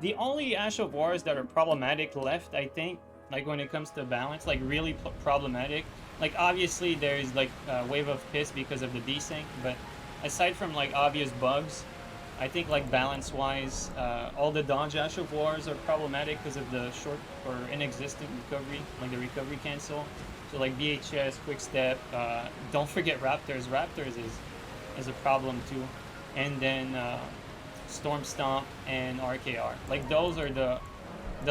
The only Ash of Wars that are problematic left, I think, like when it comes to balance, like really problematic. Like obviously there's like Wave of Piss because of the desync, but aside from like obvious bugs, I think like balance-wise, all the dodge Ash of Wars are problematic because of the short or inexistent recovery, like the recovery cancel. So like BHS, Quick Step, don't forget Raptors. Raptors is a problem too. And then Storm Stomp and RKR. Like those are the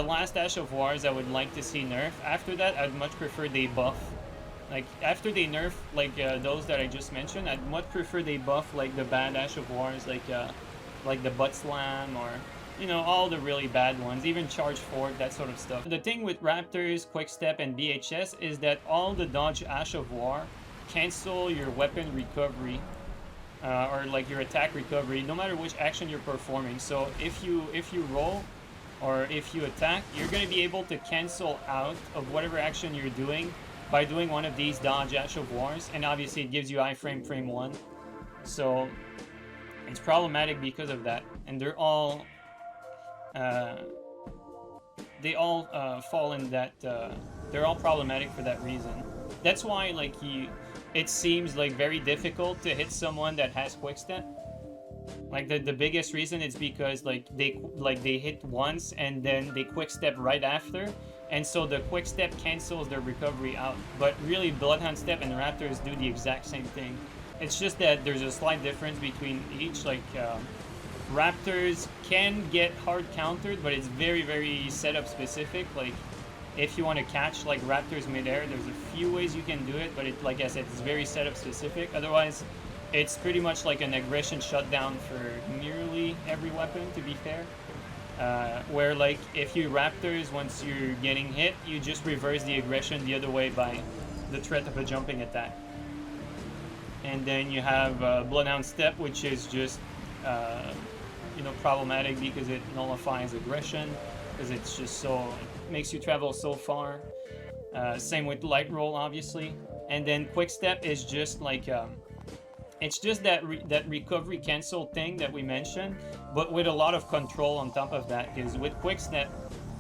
last Ash of Wars I would like to see nerf. After that, I'd much prefer they buff. Like after they nerf like those that I just mentioned, I'd much prefer they buff like the bad Ash of Wars, like the Butt Slam or you know all the really bad ones, even Charge Fork, that sort of stuff. The thing with Raptors, Quick Step, and BHS is that all the dodge Ash of War cancel your weapon recovery. Or like your attack recovery, no matter which action you're performing. So if you roll or if you attack, you're going to be able to cancel out of whatever action you're doing by doing one of these dodge Ash of Wars, and obviously it gives you iframe frame 1. So it's problematic because of that, and they're all fall in that they're all problematic for that reason. That's why like it seems like very difficult to hit someone that has quick step. Like the biggest reason is because like they hit once and then they quick step right after, and so the quick step cancels their recovery out. But really Bloodhound Step and Raptors do the exact same thing. It's just that there's a slight difference between each. Like Raptors can get hard countered, but it's very, very setup specific. Like if you want to catch like Raptors midair, there's a few ways you can do it, but it, like I said, it's very setup specific. Otherwise, it's pretty much like an aggression shutdown for nearly every weapon, to be fair. Where like if you Raptors, once you're getting hit, you just reverse the aggression the other way by the threat of a jumping attack. And then you have Bloodhound Step, which is just you know, problematic because it nullifies aggression, because it's just so, it makes you travel so far. Same with Light Roll, obviously. And then Quick Step is just like it's just that that recovery cancel thing that we mentioned, but with a lot of control on top of that. Because with Quick Step,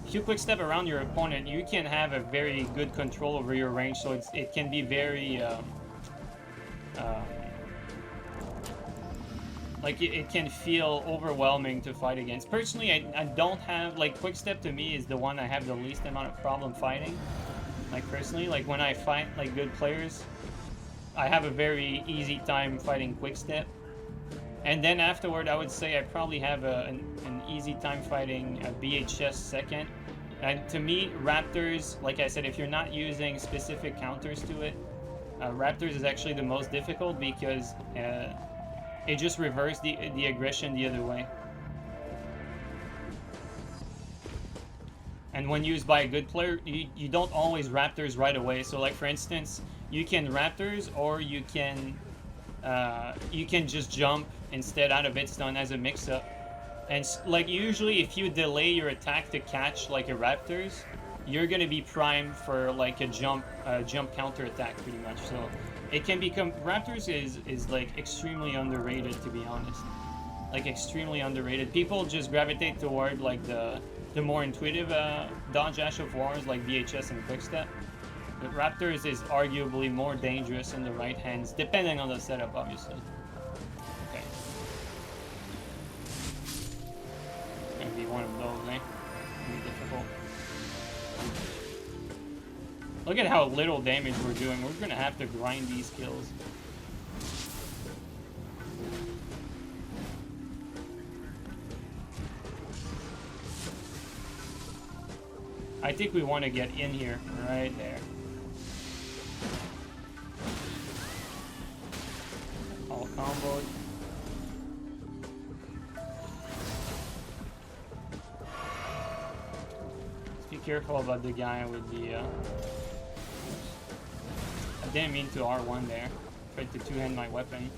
if you Quick Step around your opponent, you can have a very good control over your range, so it can be very like it can feel overwhelming to fight against. Personally, I don't have, like, Quick Step to me is the one I have the least amount of problem fighting. Like personally, like when I fight like good players, I have a very easy time fighting Quick Step. And then afterward, I would say I probably have an easy time fighting a BHS second. And to me, Raptors, like I said, if you're not using specific counters to it, Raptors is actually the most difficult because it just reverses the aggression the other way. And when used by a good player, you don't always Raptors right away. So like for instance, you can Raptors, or you can just jump instead out of its stun as a mix-up. And like usually if you delay your attack to catch like a Raptors, you're gonna be primed for like a jump counter attack pretty much. So it can become, Raptors is like extremely underrated, to be honest. Like extremely underrated. People just gravitate toward like the more intuitive dodge Ash of Wars like VHS and Quickstep. But Raptors is arguably more dangerous in the right hands, depending on the setup, obviously. Okay. It's gonna be one of those, eh? Be difficult. Look at how little damage we're doing. We're gonna have to grind these kills. I think we want to get in here, right there. All comboed. Just be careful about the guy with the... I didn't mean to R1 there. Tried to two-hand my weapon.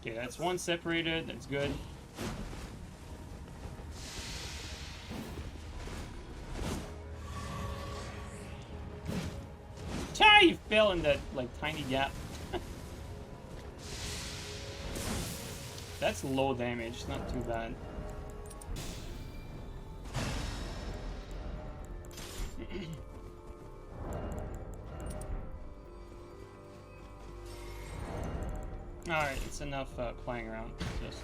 Okay, that's one separated, that's good. Ah, you fell in that, like, tiny gap. That's low damage, not too bad. Alright, it's enough playing around. Just